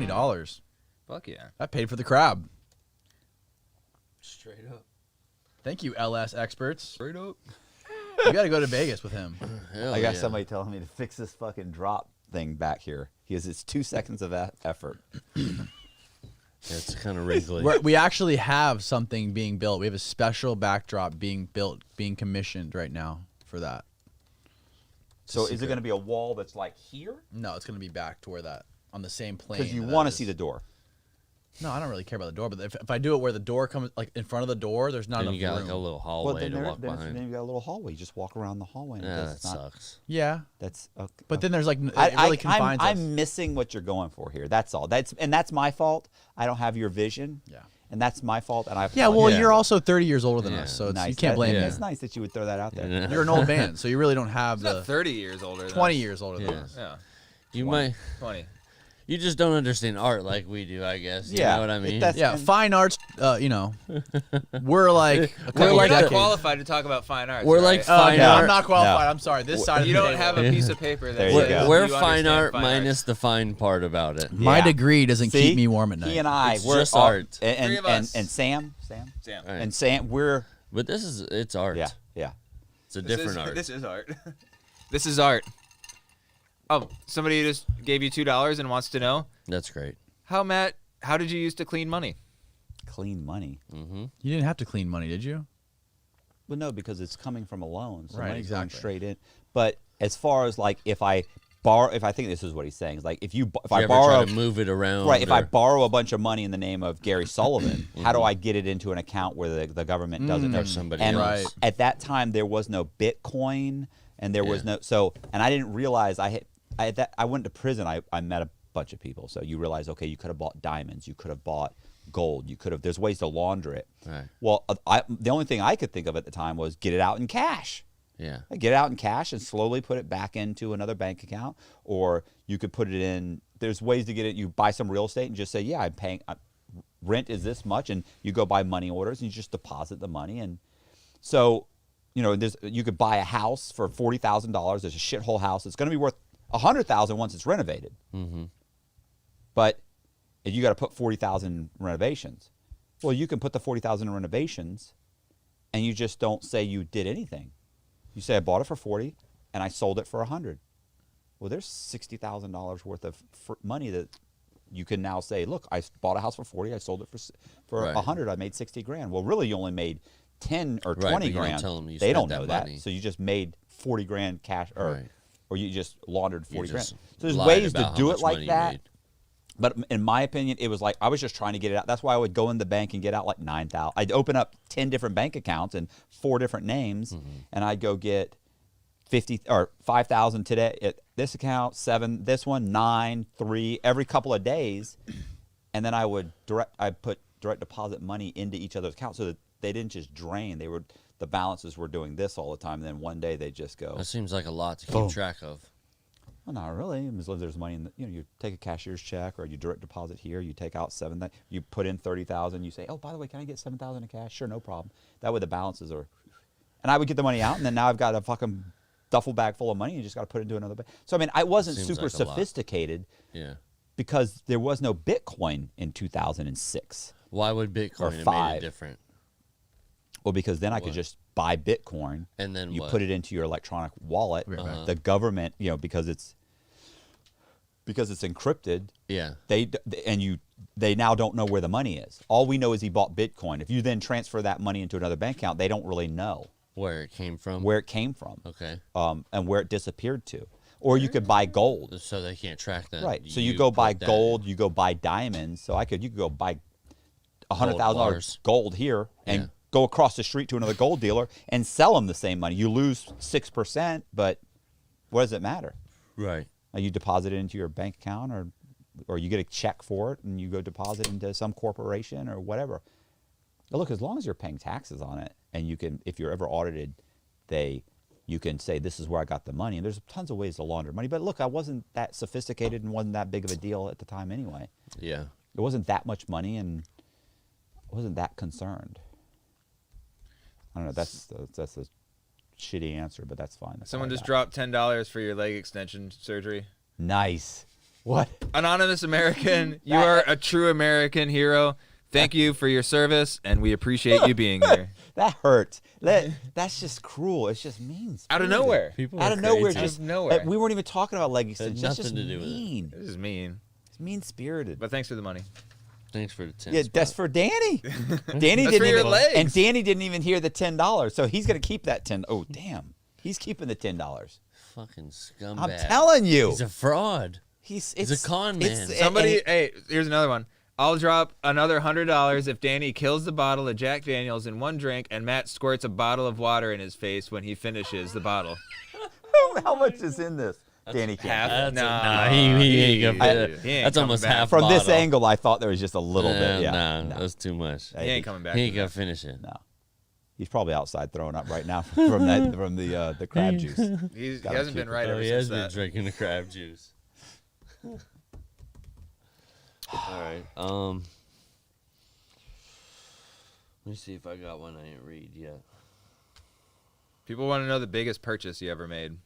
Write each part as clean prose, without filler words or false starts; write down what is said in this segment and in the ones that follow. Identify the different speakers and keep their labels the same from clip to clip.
Speaker 1: $20.
Speaker 2: Fuck yeah.
Speaker 1: That paid for the crab.
Speaker 2: Straight up.
Speaker 1: Thank you, LS experts.
Speaker 2: Straight up.
Speaker 1: You got to go to Vegas with him.
Speaker 3: I got somebody telling me to fix this fucking drop thing back here. He goes, it's 2 seconds of effort.
Speaker 4: It's kind of wrinkly.
Speaker 1: We actually have something being built. We have a special backdrop being built, being commissioned right now for that.
Speaker 3: So is it going to be a wall that's like here?
Speaker 1: No, it's going to be back to where that, on the same plane.
Speaker 3: Because you want to see the door.
Speaker 1: No, I don't really care about the door, but if I do it where the door comes, like in front of the door, there's not enough room.
Speaker 4: You got like a little hallway to walk behind.
Speaker 3: Then you got a little hallway. You just walk around the hallway. And
Speaker 4: Yeah, that sucks.
Speaker 1: Yeah.
Speaker 3: That's okay.
Speaker 1: But then there's like, it really confines us.
Speaker 3: I'm missing what you're going for here. That's all. That's my fault. I don't have your vision.
Speaker 1: Yeah.
Speaker 3: And that's my fault. And I.
Speaker 1: Yeah, well, you're also 30 years older than us, so
Speaker 3: nice.
Speaker 1: you can't blame me.
Speaker 3: It's nice that you would throw that out there.
Speaker 4: Yeah.
Speaker 1: You're an old man, so you really don't have
Speaker 2: He's not 30 years older.
Speaker 1: 20 years older than us.
Speaker 2: Yeah.
Speaker 4: You might.
Speaker 2: 20.
Speaker 4: You just don't understand art like we do, I guess. You know what I mean?
Speaker 1: Yeah, fine arts, you know, we're like
Speaker 2: We're not qualified to talk about fine arts.
Speaker 4: We're
Speaker 2: right?
Speaker 4: like fine art.
Speaker 1: I'm not qualified. I'm sorry. This side of
Speaker 2: You
Speaker 1: the
Speaker 2: don't
Speaker 1: table.
Speaker 2: have a piece of paper that
Speaker 3: There you
Speaker 2: says
Speaker 3: go.
Speaker 4: We're
Speaker 2: you
Speaker 4: fine art
Speaker 2: understand
Speaker 4: minus the fine part about it.
Speaker 1: My
Speaker 3: Yeah.
Speaker 1: degree doesn't
Speaker 3: See?
Speaker 1: keep me warm at night.
Speaker 3: He and I,
Speaker 4: It's
Speaker 3: we're
Speaker 4: just
Speaker 3: all-
Speaker 4: art.
Speaker 3: And,
Speaker 2: Three of
Speaker 3: and,
Speaker 2: us.
Speaker 3: and Sam,
Speaker 2: Sam.
Speaker 4: Right.
Speaker 3: and Sam, we're
Speaker 4: But it's art.
Speaker 3: yeah.
Speaker 4: It's a different art.
Speaker 2: This is art. This is art. Oh, somebody just gave you $2 and wants to know
Speaker 4: That's great.
Speaker 2: how did you use to clean money?
Speaker 3: Clean money.
Speaker 4: Mm-hmm.
Speaker 1: You didn't have to clean money, did you?
Speaker 3: Well, no, because it's coming from a loan, so
Speaker 1: Right,
Speaker 3: money's going
Speaker 1: exactly.
Speaker 3: straight in. But as far as like if I think this is what he's saying, is like if
Speaker 4: You
Speaker 3: I
Speaker 4: ever
Speaker 3: borrow
Speaker 4: try to move it around?
Speaker 3: right, if I
Speaker 4: or-
Speaker 3: borrow a bunch of money in the name of Gary Sullivan, how do I get it into an account where the government doesn't know?
Speaker 4: Or somebody
Speaker 3: And
Speaker 4: else.
Speaker 1: Right.
Speaker 3: at that time there was no Bitcoin and there was no and I didn't realize I went to prison. I met a bunch of people. So you realize, okay, you could have bought diamonds, you could have bought gold, there's ways to launder it.
Speaker 4: Right.
Speaker 3: Well, the only thing I could think of at the time was get it out in cash.
Speaker 4: Yeah.
Speaker 3: Get it out in cash and slowly put it back into another bank account, or you could put it in. There's ways to get it. You buy some real estate and just say, yeah, I'm paying. Rent is this much, and you go buy money orders and you just deposit the money. And so, you could buy a house for $40,000. There's a shithole house. It's going to be worth $100,000 once it's renovated.
Speaker 4: Mm-hmm.
Speaker 3: But you got to put $40,000 in renovations. Well, you can put the $40,000 in renovations, and you just don't say you did anything. You say I bought it for $40 and I sold it for $100. Well, there's $60,000 worth of money that you can now say, look, I bought a house for $40, I sold it for
Speaker 4: Right.
Speaker 3: $100, I made $60,000. Well, really, you only made 10 or
Speaker 4: Right, but
Speaker 3: 20
Speaker 4: you don't
Speaker 3: grand.
Speaker 4: tell them you
Speaker 3: They
Speaker 4: spent
Speaker 3: don't
Speaker 4: that
Speaker 3: know that,
Speaker 4: money.
Speaker 3: so you just made 40 grand cash,
Speaker 4: Right.
Speaker 3: or you just laundered
Speaker 4: You
Speaker 3: 40 grand.
Speaker 4: just
Speaker 3: So there's
Speaker 4: lied
Speaker 3: ways to
Speaker 4: about how
Speaker 3: do
Speaker 4: much
Speaker 3: it like
Speaker 4: money you
Speaker 3: that.
Speaker 4: made.
Speaker 3: But in my opinion, it was like I was just trying to get it out. That's why I would go in the bank and get out like 9,000. I'd open up 10 different bank accounts and 4 different names, and I'd go get 50 or 5,000 today at this account, 7 this one, 9, 3 every couple of days, and then I'd put direct deposit money into each other's account so that they didn't just drain. The balances were doing this all the time. And then one day they just go.
Speaker 4: That seems like a lot to keep
Speaker 3: Boom.
Speaker 4: track of.
Speaker 3: Well, not really. As long as there's money in you take a cashier's check or you direct deposit here, you take out 7, you put in 30,000, you say, oh, by the way, can I get 7,000 in cash? Sure, no problem. That way the balances are, and I would get the money out, and then now I've got a fucking duffel bag full of money, and you just got to put it into another bank. So I mean, I wasn't
Speaker 4: Seems
Speaker 3: super
Speaker 4: like a lot.
Speaker 3: sophisticated
Speaker 4: Yeah.
Speaker 3: because there was no Bitcoin in 2006.
Speaker 4: Why would Bitcoin have made
Speaker 3: 5.
Speaker 4: it different?
Speaker 3: Well, because then I could
Speaker 4: What?
Speaker 3: just buy Bitcoin,
Speaker 4: And then
Speaker 3: you
Speaker 4: what?
Speaker 3: put it into your electronic wallet.
Speaker 4: Uh-huh.
Speaker 3: The government, because it's encrypted.
Speaker 4: Yeah.
Speaker 3: They now don't know where the money is. All we know is he bought Bitcoin. If you then transfer that money into another bank account, they don't really know
Speaker 4: Where it came from?
Speaker 3: where it came from,
Speaker 4: Okay.
Speaker 3: and where it disappeared to. Or you could buy gold.
Speaker 4: So they can't track that.
Speaker 3: Right. So you go
Speaker 4: put
Speaker 3: buy
Speaker 4: that
Speaker 3: gold,
Speaker 4: in.
Speaker 3: you go buy diamonds. So you could go buy $100,000
Speaker 4: bars.
Speaker 3: gold here and
Speaker 4: Yeah.
Speaker 3: go across the street to another gold dealer and sell them the same money. You lose 6%, but what does it matter?
Speaker 4: Right.
Speaker 3: You deposit it into your bank account, or you get a check for it and you go deposit into some corporation or whatever. But look, as long as you're paying taxes on it, and you can, if you're ever audited, you can say this is where I got the money. And there's tons of ways to launder money. But look, I wasn't that sophisticated and wasn't that big of a deal at the time anyway.
Speaker 4: Yeah.
Speaker 3: It wasn't that much money, and I wasn't that concerned. I don't know. That's a shitty answer, but that's fine. That's
Speaker 2: Someone
Speaker 3: all I
Speaker 2: just
Speaker 3: got.
Speaker 2: dropped $10 for your leg extension surgery.
Speaker 3: Nice. What?
Speaker 2: Anonymous American, you are a true American hero. Thank you for your service, and we appreciate you being here.
Speaker 3: That hurts. That's just cruel. It's just mean.
Speaker 2: Out of nowhere.
Speaker 4: People
Speaker 3: Out
Speaker 4: are
Speaker 3: of nowhere,
Speaker 4: crazy.
Speaker 3: just
Speaker 2: Out of nowhere.
Speaker 3: We weren't even talking about leg extensions.
Speaker 4: Had
Speaker 3: That's just
Speaker 4: nothing to do with it.
Speaker 3: mean.
Speaker 2: This is mean.
Speaker 3: It's mean-spirited.
Speaker 2: But thanks for the money.
Speaker 4: Thanks for the 10.
Speaker 3: Yeah, that's for Danny. Danny
Speaker 2: That's
Speaker 3: didn't
Speaker 2: for your
Speaker 3: even,
Speaker 2: legs.
Speaker 3: and Danny didn't even hear the $10, so he's gonna keep that 10. Oh damn, he's keeping the $10.
Speaker 4: Fucking scumbag.
Speaker 3: I'm telling you,
Speaker 4: He's a fraud.
Speaker 3: he's
Speaker 4: a con man.
Speaker 2: Somebody, hey, here's another one. I'll drop another $100 if Danny kills the bottle of Jack Daniels in one drink and Matt squirts a bottle of water in his face when he finishes the bottle.
Speaker 3: How much is in this? Danny can't.
Speaker 2: Half.
Speaker 4: Nah, he ain't gonna fit.
Speaker 2: he ain't
Speaker 4: That's
Speaker 2: coming
Speaker 4: almost
Speaker 2: back.
Speaker 4: half
Speaker 3: From this
Speaker 4: bottle.
Speaker 3: angle, I thought there was just a little bit. Yeah,
Speaker 4: Nah,
Speaker 3: no.
Speaker 4: that's too much.
Speaker 2: He ain't coming back.
Speaker 4: He ain't
Speaker 2: from
Speaker 4: gonna
Speaker 2: that.
Speaker 4: finish it.
Speaker 3: No, he's probably outside throwing up right now from the crab juice.
Speaker 2: He
Speaker 3: Gotta
Speaker 2: hasn't been
Speaker 3: keep
Speaker 2: right
Speaker 4: Oh,
Speaker 2: ever
Speaker 4: he
Speaker 2: since
Speaker 4: has been
Speaker 2: that.
Speaker 4: drinking the crab juice. All right. Let me see if I got one I didn't read yet.
Speaker 2: People want to know the biggest purchase you ever made.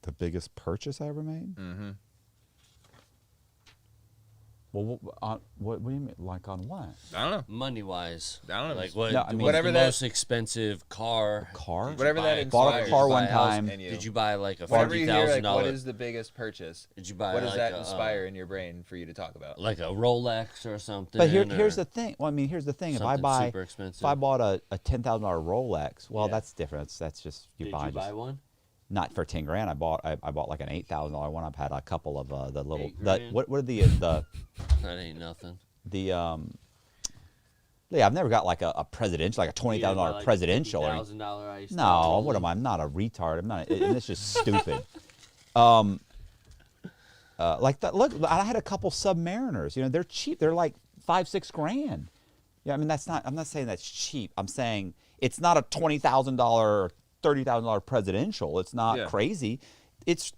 Speaker 3: The biggest purchase I ever made?
Speaker 2: Mm-hmm.
Speaker 3: Well, what do you mean? Like on what?
Speaker 2: I don't know.
Speaker 4: Money wise,
Speaker 2: I don't know.
Speaker 4: like what?
Speaker 3: No, I mean-
Speaker 4: what's
Speaker 2: Whatever
Speaker 4: the
Speaker 2: that-
Speaker 4: most expensive car?
Speaker 3: Car?
Speaker 2: Whatever that
Speaker 4: buy-
Speaker 2: inspires.
Speaker 3: Bought a car
Speaker 4: Did you
Speaker 3: one
Speaker 4: buy a house
Speaker 3: time.
Speaker 2: in you.
Speaker 4: Did you buy like a
Speaker 2: Whenever you hear like, what
Speaker 4: $40,000?
Speaker 2: is the biggest purchase?
Speaker 4: Did you buy
Speaker 2: What does
Speaker 4: like
Speaker 2: that
Speaker 4: a,
Speaker 2: inspire in your brain for you to talk about?
Speaker 4: like a Rolex or something?
Speaker 3: But here's
Speaker 4: or
Speaker 3: the thing. Well, I mean, here's the thing. If I
Speaker 4: something
Speaker 3: buy,
Speaker 4: super expensive?
Speaker 3: if I bought a $10,000 Rolex, well,
Speaker 4: Yeah.
Speaker 3: that's different. That's just
Speaker 4: Did
Speaker 3: buy
Speaker 4: you buy
Speaker 3: just
Speaker 4: one?
Speaker 3: not for 10 grand. I bought like an $8,000 one. I've had a couple of the little
Speaker 4: $8
Speaker 3: the
Speaker 4: grand?
Speaker 3: what are the
Speaker 4: That ain't nothing.
Speaker 3: yeah, I've never got like a presidential, like a $20,000 presidential. Or
Speaker 4: $50,000 ice.
Speaker 3: no, what am I? I'm not a retard. I'm not. And it's just stupid. Like that. Look, I had a couple Submariners. You know, they're cheap. They're like $5-6 grand. Yeah, I mean that's not. I'm not saying that's cheap. I'm saying it's not a $20,000 or $30,000 presidential. It's not
Speaker 2: Yeah.
Speaker 3: crazy. It's.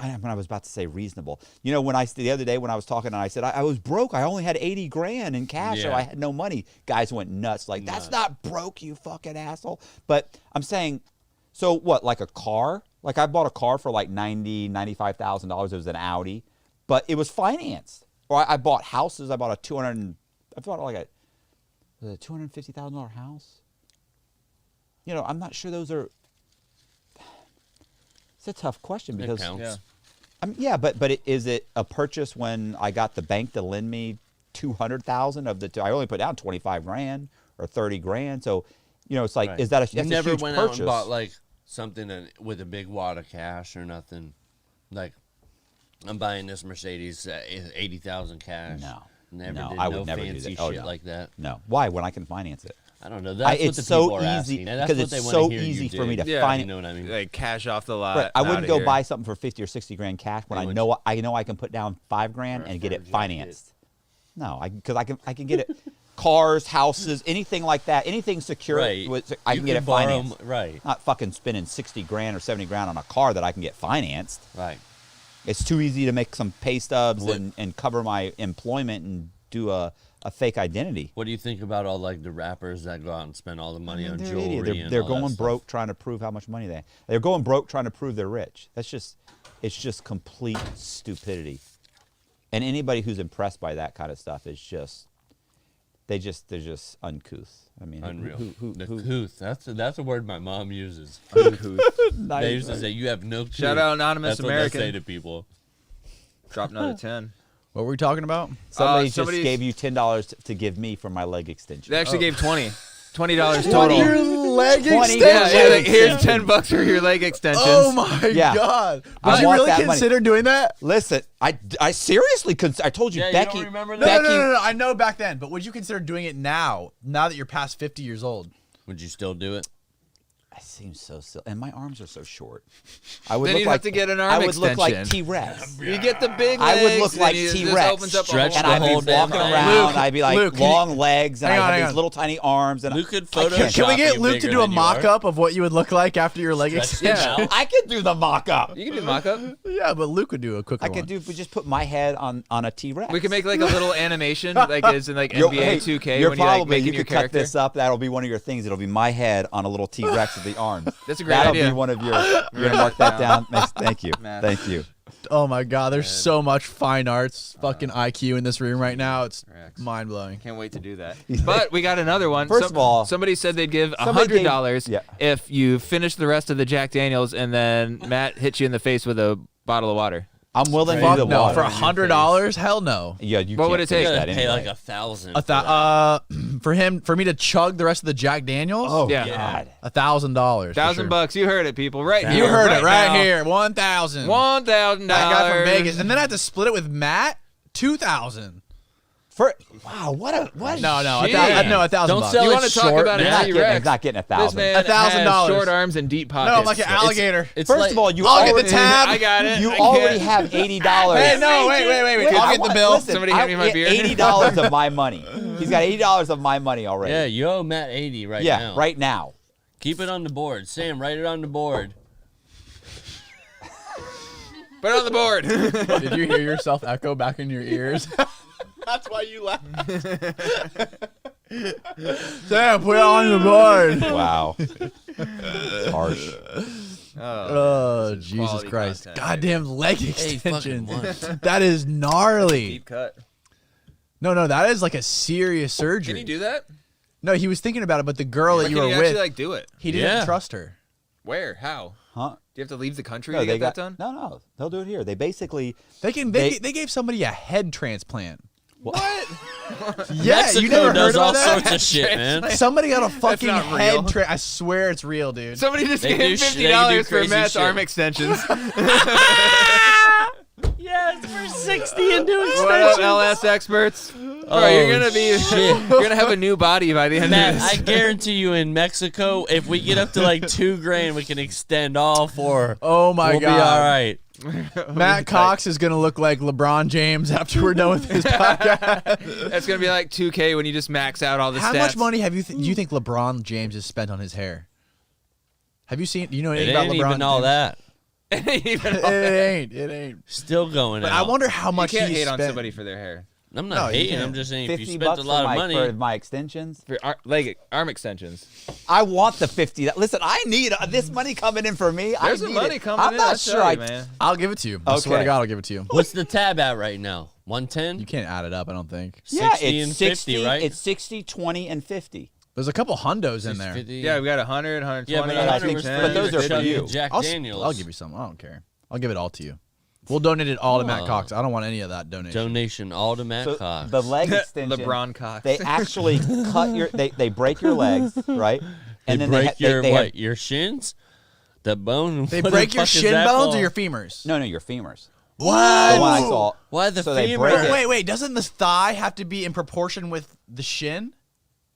Speaker 3: When I was about to say reasonable. You know, when the other day when I was talking and I said I was broke. I only had 80 grand in cash, so
Speaker 4: Yeah.
Speaker 3: I had no money. Guys went nuts. Like that's not broke, you fucking asshole. But I'm saying, so what? Like a car? Like I bought a car for like $95,000. It was an Audi, but it was financed. Or I bought houses. I bought like a $250,000 house. You know, I'm not sure those are. It's a tough question because
Speaker 4: It counts.
Speaker 2: Yeah.
Speaker 3: but is it a purchase when I got the bank to lend me $200,000 of the? I only put down 25 grand or 30 grand, so you know it's like
Speaker 4: Right.
Speaker 3: is that
Speaker 4: You
Speaker 3: that's
Speaker 4: never
Speaker 3: a huge
Speaker 4: went
Speaker 3: purchase?
Speaker 4: out and bought like something with a big wad of cash or nothing. Like I'm buying this Mercedes 80,000 cash.
Speaker 3: No.
Speaker 4: Never
Speaker 3: No,
Speaker 4: did
Speaker 3: I would
Speaker 4: no
Speaker 3: never do
Speaker 4: fancy
Speaker 3: that. Oh,
Speaker 4: shit
Speaker 3: no.
Speaker 4: like that.
Speaker 3: No, why? When I can finance it.
Speaker 4: I don't know. That's what
Speaker 3: it's
Speaker 4: the
Speaker 3: so
Speaker 4: people are
Speaker 3: easy
Speaker 4: asking. That's
Speaker 3: because
Speaker 4: what
Speaker 3: it's
Speaker 4: they
Speaker 3: so
Speaker 4: wanna hear
Speaker 3: easy
Speaker 4: you
Speaker 3: for me
Speaker 4: dig.
Speaker 3: to
Speaker 2: Yeah.
Speaker 3: find.
Speaker 4: You know what I mean?
Speaker 2: Like cash off the lot.
Speaker 3: Right, I wouldn't
Speaker 2: outta
Speaker 3: go
Speaker 2: here.
Speaker 3: buy something for 50 or 60 grand cash when
Speaker 2: They
Speaker 3: I
Speaker 2: wouldn't.
Speaker 3: know I can put down $5
Speaker 4: Or
Speaker 3: and
Speaker 4: a
Speaker 3: get it
Speaker 4: fur jacket.
Speaker 3: financed. No, because I can get it, cars, houses, anything like that, anything secure.
Speaker 4: Right.
Speaker 3: I
Speaker 4: You
Speaker 3: can get it
Speaker 4: borrow
Speaker 3: financed.
Speaker 4: Right.
Speaker 3: Not fucking spending 60 grand or 70 grand on a car that I can get financed.
Speaker 4: Right.
Speaker 3: It's too easy to make some pay stubs
Speaker 4: What-
Speaker 3: and cover my employment and do a fake identity.
Speaker 4: What do you think about all like the rappers that go out and spend all the money on
Speaker 3: They're
Speaker 4: jewelry?
Speaker 3: idiots.
Speaker 4: And
Speaker 3: They're
Speaker 4: all that
Speaker 3: going
Speaker 4: stuff?
Speaker 3: broke trying to prove how much money they're going broke trying to prove they're rich. It's just complete stupidity. And anybody who's impressed by that kind of stuff is they're just uncouth. I mean,
Speaker 4: Unreal. The
Speaker 3: who
Speaker 4: couth. That's a word my mom uses.
Speaker 3: Nice.
Speaker 4: They used to say you have no couth.
Speaker 2: Shout out Anonymous
Speaker 4: That's
Speaker 2: American.
Speaker 4: what they say to people.
Speaker 2: Drop another 10.
Speaker 1: What were we talking about?
Speaker 3: Somebody
Speaker 2: somebody's-
Speaker 3: just gave you $10 to give me for my leg extension.
Speaker 2: They actually gave $20 total.
Speaker 1: leg
Speaker 3: 20
Speaker 2: Yeah,
Speaker 3: leg
Speaker 2: like, here's
Speaker 3: extension.
Speaker 2: $10 for your leg extensions.
Speaker 1: Oh my
Speaker 3: Yeah.
Speaker 1: god!
Speaker 3: I
Speaker 1: Would you
Speaker 3: want
Speaker 1: really
Speaker 3: that money.
Speaker 1: consider doing that?
Speaker 3: Listen, I seriously I told you,
Speaker 4: Yeah, you
Speaker 3: Becky.
Speaker 4: don't remember
Speaker 1: No,
Speaker 4: that?
Speaker 1: no,
Speaker 3: Becky,
Speaker 1: no, no, no. I know back then, but would you consider doing it now? Now that you're past 50 years old?
Speaker 4: Would you still do it?
Speaker 3: I seem so silly, and my arms are so short. I would
Speaker 2: Then
Speaker 3: look
Speaker 2: you'd
Speaker 3: like
Speaker 2: have to get an arm
Speaker 3: I would look like
Speaker 2: extension.
Speaker 3: T-Rex.
Speaker 2: You get the big
Speaker 3: I
Speaker 2: legs.
Speaker 3: would look
Speaker 2: then
Speaker 3: like
Speaker 2: you- this
Speaker 3: T-Rex.
Speaker 2: opens up a
Speaker 4: Stretch
Speaker 2: whole
Speaker 3: And I'd
Speaker 4: the
Speaker 3: be
Speaker 4: whole
Speaker 3: walking
Speaker 4: damn thing.
Speaker 3: around.
Speaker 1: Luke,
Speaker 3: I'd be like
Speaker 1: Luke, can you-
Speaker 3: long legs, and
Speaker 1: hang
Speaker 3: I
Speaker 1: on,
Speaker 3: have
Speaker 1: hang
Speaker 3: these
Speaker 1: on.
Speaker 3: little tiny arms. And
Speaker 4: Luke could
Speaker 3: I can't-
Speaker 4: Photoshop
Speaker 1: Can we get
Speaker 4: you
Speaker 1: Luke to
Speaker 4: bigger
Speaker 1: do a
Speaker 4: than you are.
Speaker 1: mock-up of what you would look like after your leg
Speaker 4: Stretch
Speaker 1: extension?
Speaker 4: them out.
Speaker 3: I could do the mock-up.
Speaker 2: You can do mock-up.
Speaker 1: Yeah, but Luke would do a quicker
Speaker 3: I
Speaker 1: one.
Speaker 3: could do. We just put my head on a T-Rex.
Speaker 2: We can make like a little animation, like it's in like NBA
Speaker 3: Hey,
Speaker 2: 2K
Speaker 3: you're
Speaker 2: when you like
Speaker 3: probably
Speaker 2: making
Speaker 3: you
Speaker 2: your
Speaker 3: could cut
Speaker 2: character.
Speaker 3: this up. That'll be one of your things. It'll be my head on a little T-Rex with the arms.
Speaker 2: That's a great
Speaker 3: That'll
Speaker 2: idea.
Speaker 3: be one of your. You're gonna mark that down. Thank you.
Speaker 2: Math.
Speaker 3: Thank you.
Speaker 1: Oh my God, there's so much fine arts, fucking IQ in this room right now. It's
Speaker 2: Rex.
Speaker 1: mind blowing.
Speaker 2: Can't wait to do that. But we got another one.
Speaker 3: First of all,
Speaker 2: somebody said they'd give
Speaker 3: somebody gave-
Speaker 2: $100
Speaker 3: yeah.
Speaker 2: if you finish the rest of the Jack Daniels and then Matt hits you in the face with a bottle of water.
Speaker 3: I'm willing to do
Speaker 1: Fuck
Speaker 3: the
Speaker 1: no,
Speaker 3: water.
Speaker 1: for $100, hell no.
Speaker 3: Yeah, you
Speaker 2: What
Speaker 3: can't
Speaker 2: would it
Speaker 3: finish
Speaker 2: take?
Speaker 4: You
Speaker 3: that
Speaker 4: gotta pay
Speaker 3: anyway.
Speaker 4: like $1,000.
Speaker 1: For me to chug the rest of the Jack Daniels.
Speaker 3: Oh
Speaker 2: Yeah.
Speaker 3: God.
Speaker 1: $1,000.
Speaker 2: $1,000. You heard it, people. Right here.
Speaker 1: You heard it right
Speaker 2: now.
Speaker 1: here. 1,000.
Speaker 2: $1,000.
Speaker 1: That guy from Vegas, and then I have to split it with Matt. 2,000.
Speaker 3: Wow, what a
Speaker 1: No,
Speaker 2: Shit.
Speaker 1: $1,000.
Speaker 4: Don't
Speaker 1: bucks.
Speaker 4: sell
Speaker 2: You
Speaker 4: it
Speaker 2: want to talk
Speaker 4: short,
Speaker 2: about
Speaker 4: man.
Speaker 2: an
Speaker 3: Not getting,
Speaker 2: T-Rex?
Speaker 3: it's not getting
Speaker 2: This
Speaker 3: 1,000.
Speaker 2: man
Speaker 1: $1,000.
Speaker 2: has short arms and deep pockets.
Speaker 1: No, I'm like an alligator.
Speaker 4: It's
Speaker 3: First
Speaker 4: like,
Speaker 3: of all, you
Speaker 1: I'll get
Speaker 3: already,
Speaker 1: the tab.
Speaker 2: I got it.
Speaker 3: you
Speaker 2: I
Speaker 3: already
Speaker 2: can't.
Speaker 3: have $80.
Speaker 1: Hey, no, wait. I'll get the bill.
Speaker 3: Listen,
Speaker 2: Somebody hand me my beer.
Speaker 3: $80 of my money. He's got $80 of my money already.
Speaker 4: yeah, you owe Matt 80 right
Speaker 3: Yeah,
Speaker 4: now.
Speaker 3: right now.
Speaker 4: Keep it on the board. Sam, write it on the board.
Speaker 2: Put it on the board.
Speaker 1: Did you hear yourself echo back in your ears? That's why you laughed. Sam, put it on the board.
Speaker 3: Wow. It's harsh.
Speaker 1: Oh, Jesus
Speaker 2: quality
Speaker 1: Christ.
Speaker 2: content,
Speaker 1: Goddamn leg
Speaker 4: Hey, fucking
Speaker 1: extensions.
Speaker 4: what?
Speaker 1: That is gnarly.
Speaker 2: Deep cut.
Speaker 1: No, that is like a serious surgery.
Speaker 2: Can you do that?
Speaker 1: No, he was thinking about it, but the girl
Speaker 2: Or
Speaker 1: that you
Speaker 2: can
Speaker 1: were
Speaker 2: you
Speaker 1: with,
Speaker 2: actually like do it?
Speaker 1: he didn't
Speaker 4: Yeah.
Speaker 1: trust her.
Speaker 2: Where? How?
Speaker 3: Huh?
Speaker 2: Do you have to leave the country
Speaker 3: No,
Speaker 2: to
Speaker 3: they
Speaker 2: get
Speaker 3: got
Speaker 2: that done?
Speaker 3: No, they'll do it here. They basically
Speaker 1: They gave somebody a head transplant.
Speaker 2: What?
Speaker 1: Yeah,
Speaker 4: Mexico
Speaker 1: you never
Speaker 4: does
Speaker 1: heard
Speaker 4: all
Speaker 1: about that?
Speaker 4: sorts of shit, man.
Speaker 1: Somebody got a fucking
Speaker 2: not
Speaker 1: head
Speaker 2: real.
Speaker 1: transplant. I swear it's real, dude.
Speaker 2: Somebody just
Speaker 4: They
Speaker 2: gave
Speaker 4: do
Speaker 2: him
Speaker 4: sh- they
Speaker 2: $50
Speaker 4: do
Speaker 2: for
Speaker 4: crazy
Speaker 2: Matt's
Speaker 4: shit.
Speaker 2: arm extensions.
Speaker 4: Yes, for 60 and doing
Speaker 2: What up, LS experts? Bro, you're gonna be
Speaker 4: shit.
Speaker 2: you're gonna have a new body by the end
Speaker 4: Matt,
Speaker 2: of
Speaker 4: I
Speaker 2: this.
Speaker 4: guarantee you in Mexico, if we get up to like $2,000, we can extend all four.
Speaker 1: Oh my
Speaker 4: we'll
Speaker 1: God.
Speaker 4: be all right.
Speaker 1: Matt Cox is gonna look like LeBron James after we're done with this podcast.
Speaker 2: That's gonna be like 2K when you just max out all the
Speaker 1: How
Speaker 2: stats.
Speaker 1: much money do you think LeBron James has spent on his hair? Have you seen? Do you know
Speaker 4: It
Speaker 1: anything about
Speaker 4: ain't
Speaker 1: LeBron?
Speaker 4: even all
Speaker 1: James?
Speaker 4: that.
Speaker 2: Even
Speaker 1: It ain't.
Speaker 4: Still going
Speaker 1: But
Speaker 4: out.
Speaker 1: I wonder how
Speaker 2: you
Speaker 1: much
Speaker 2: can't
Speaker 1: he
Speaker 2: hate
Speaker 1: spent.
Speaker 2: on somebody for their hair.
Speaker 4: I'm
Speaker 1: No,
Speaker 4: not
Speaker 1: you
Speaker 4: hating.
Speaker 1: can't.
Speaker 4: I'm just saying if you
Speaker 3: 50
Speaker 4: spent
Speaker 3: bucks
Speaker 4: a lot
Speaker 3: for
Speaker 4: of
Speaker 3: my,
Speaker 4: money.
Speaker 3: for my extensions.
Speaker 2: For arm extensions.
Speaker 3: I want the 50. Listen, I need this money coming in for me.
Speaker 2: There's
Speaker 3: I
Speaker 2: some
Speaker 3: need
Speaker 2: money
Speaker 3: it.
Speaker 2: coming
Speaker 3: I'm
Speaker 2: in.
Speaker 3: not
Speaker 2: I
Speaker 3: sure.
Speaker 2: tell you, man.
Speaker 1: I'll give it to you. I swear to
Speaker 3: Okay.
Speaker 1: God, I'll give it to you.
Speaker 4: What's the tab at right now? 110?
Speaker 1: You can't add it up. I don't think.
Speaker 4: 60 and 50, right?
Speaker 3: It's 60, 20, and 50.
Speaker 1: There's a couple hundos in there.
Speaker 4: 650.
Speaker 2: Yeah, we got 100, 120.
Speaker 4: Yeah, but
Speaker 3: I
Speaker 4: 100
Speaker 3: think-
Speaker 4: was
Speaker 3: but those are for
Speaker 4: Chuck
Speaker 3: you.
Speaker 4: Jack
Speaker 1: I'll
Speaker 4: Daniels.
Speaker 1: give you some. I don't care. I'll give it all to you. We'll donate it all to Matt
Speaker 4: Oh.
Speaker 1: Cox. I don't want any of that donation.
Speaker 4: Donation all to Matt
Speaker 3: So
Speaker 4: Cox.
Speaker 3: the leg extension.
Speaker 2: LeBron Cox.
Speaker 3: They actually cut your. They break your legs, right?
Speaker 4: they
Speaker 3: then
Speaker 4: break
Speaker 3: ha-
Speaker 4: your
Speaker 3: they
Speaker 4: what?
Speaker 3: have-
Speaker 4: Your shins? The bone?
Speaker 1: They
Speaker 4: What the
Speaker 1: break your
Speaker 4: fuck is
Speaker 1: shin
Speaker 4: that
Speaker 1: bones
Speaker 4: called?
Speaker 1: or your femurs?
Speaker 3: No, your femurs.
Speaker 1: What?
Speaker 3: The one I saw.
Speaker 4: Why the
Speaker 3: So they
Speaker 4: femur?
Speaker 3: break it.
Speaker 1: Wait. Doesn't the thigh have to be in proportion with the shin?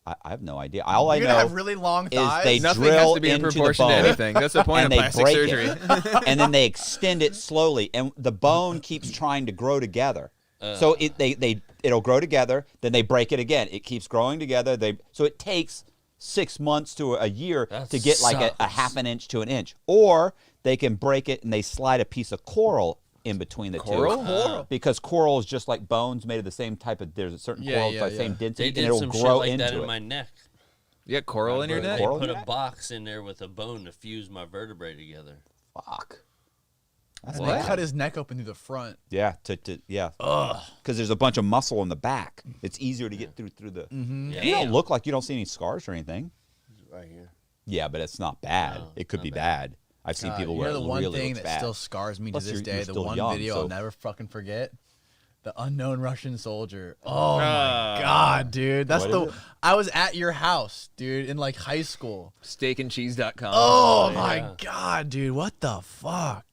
Speaker 3: I have no idea. All I
Speaker 1: You're
Speaker 3: know
Speaker 1: gonna have really long
Speaker 3: is
Speaker 1: thighs.
Speaker 3: they
Speaker 2: Nothing
Speaker 3: drill
Speaker 2: has to be in
Speaker 3: into the
Speaker 2: proportion to
Speaker 3: bone,
Speaker 2: anything. That's the point
Speaker 3: and
Speaker 2: of
Speaker 3: they
Speaker 2: plastic
Speaker 3: break
Speaker 2: surgery.
Speaker 3: it, and then they extend it slowly, and the bone keeps trying to grow together. So it'll grow together, then they break it again. It keeps growing together. So it takes 6 months to a year
Speaker 4: That
Speaker 3: to get like a
Speaker 4: sucks.
Speaker 3: half an inch to an inch, or they can break it and they slide a piece of coral in between the
Speaker 2: Coral?
Speaker 3: two. Because coral is just like bones made of the same type of. There's a certain
Speaker 1: Yeah,
Speaker 3: coral
Speaker 1: yeah,
Speaker 3: by the same
Speaker 1: yeah.
Speaker 3: density,
Speaker 4: They
Speaker 3: and
Speaker 4: did
Speaker 3: it'll
Speaker 4: some
Speaker 3: grow
Speaker 4: shit like
Speaker 3: into
Speaker 4: that
Speaker 3: it.
Speaker 4: in my neck.
Speaker 2: You got coral in your
Speaker 3: They
Speaker 2: neck?
Speaker 4: They
Speaker 3: Coral
Speaker 4: put
Speaker 3: in
Speaker 4: a
Speaker 3: that?
Speaker 4: box in there with a bone to fuse my vertebrae together.
Speaker 3: Fuck. That's
Speaker 1: They
Speaker 3: bad.
Speaker 1: cut his neck open through the front.
Speaker 3: Yeah, yeah. Because there's a bunch of muscle in the back. It's easier to get through the.
Speaker 4: Yeah.
Speaker 3: You don't look like you don't see any scars or anything.
Speaker 4: Right here.
Speaker 3: Yeah, but it's not bad.
Speaker 4: No,
Speaker 3: it could
Speaker 4: not
Speaker 3: be
Speaker 4: bad.
Speaker 3: bad. I've seen
Speaker 1: God,
Speaker 3: people
Speaker 1: you
Speaker 3: where
Speaker 1: know
Speaker 3: it
Speaker 1: the one
Speaker 3: really
Speaker 1: thing
Speaker 3: looks
Speaker 1: that
Speaker 3: bad.
Speaker 1: still scars me
Speaker 3: Plus,
Speaker 1: to this
Speaker 3: you're
Speaker 1: day. The
Speaker 3: still
Speaker 1: one
Speaker 3: young,
Speaker 1: video
Speaker 3: so-
Speaker 1: I'll never fucking forget. The unknown Russian soldier. Oh my
Speaker 2: Ah.
Speaker 1: God, dude. That's
Speaker 3: What
Speaker 1: the.
Speaker 3: is it?
Speaker 1: I was at your house, dude, in like high school.
Speaker 2: Steakandcheese.com.
Speaker 1: Oh
Speaker 4: yeah.
Speaker 1: my God, dude. What the fuck?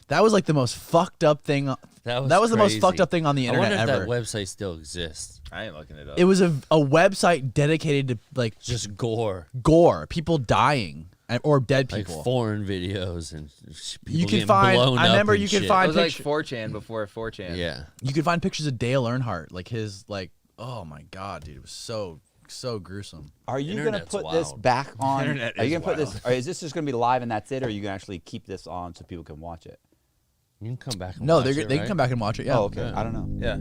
Speaker 1: That was like the most fucked up thing.
Speaker 4: That was
Speaker 1: the most
Speaker 4: crazy.
Speaker 1: fucked up thing on the
Speaker 4: I
Speaker 1: internet
Speaker 4: wonder if
Speaker 1: ever.
Speaker 4: that website still exists.
Speaker 2: I ain't looking it up.
Speaker 1: It was a website dedicated to like
Speaker 4: Just gore.
Speaker 1: gore, people dying, or dead
Speaker 4: Like
Speaker 1: people.
Speaker 4: foreign videos and people
Speaker 1: You could
Speaker 4: getting
Speaker 1: find.
Speaker 4: blown
Speaker 1: I
Speaker 4: up
Speaker 1: remember
Speaker 4: and
Speaker 1: you could
Speaker 4: shit.
Speaker 2: it
Speaker 1: find
Speaker 2: was like
Speaker 1: pictures.
Speaker 2: 4chan before 4chan.
Speaker 4: Yeah.
Speaker 1: You could find pictures of Dale Earnhardt, like his like. Oh my God, dude, it was so gruesome.
Speaker 3: Are you going to
Speaker 4: Internet's
Speaker 3: put this
Speaker 4: wild.
Speaker 3: back on?
Speaker 2: Internet
Speaker 3: Are you
Speaker 2: is
Speaker 3: going to put this? Or is this just going to be live and that's it? Or are you going to actually keep this on so people can watch it?
Speaker 4: You can come back and
Speaker 1: No,
Speaker 4: watch
Speaker 1: they
Speaker 4: it,
Speaker 1: can
Speaker 4: right?
Speaker 1: come back and watch it. Yeah.
Speaker 3: Oh, okay.
Speaker 4: Yeah.
Speaker 3: I don't know.
Speaker 2: Yeah.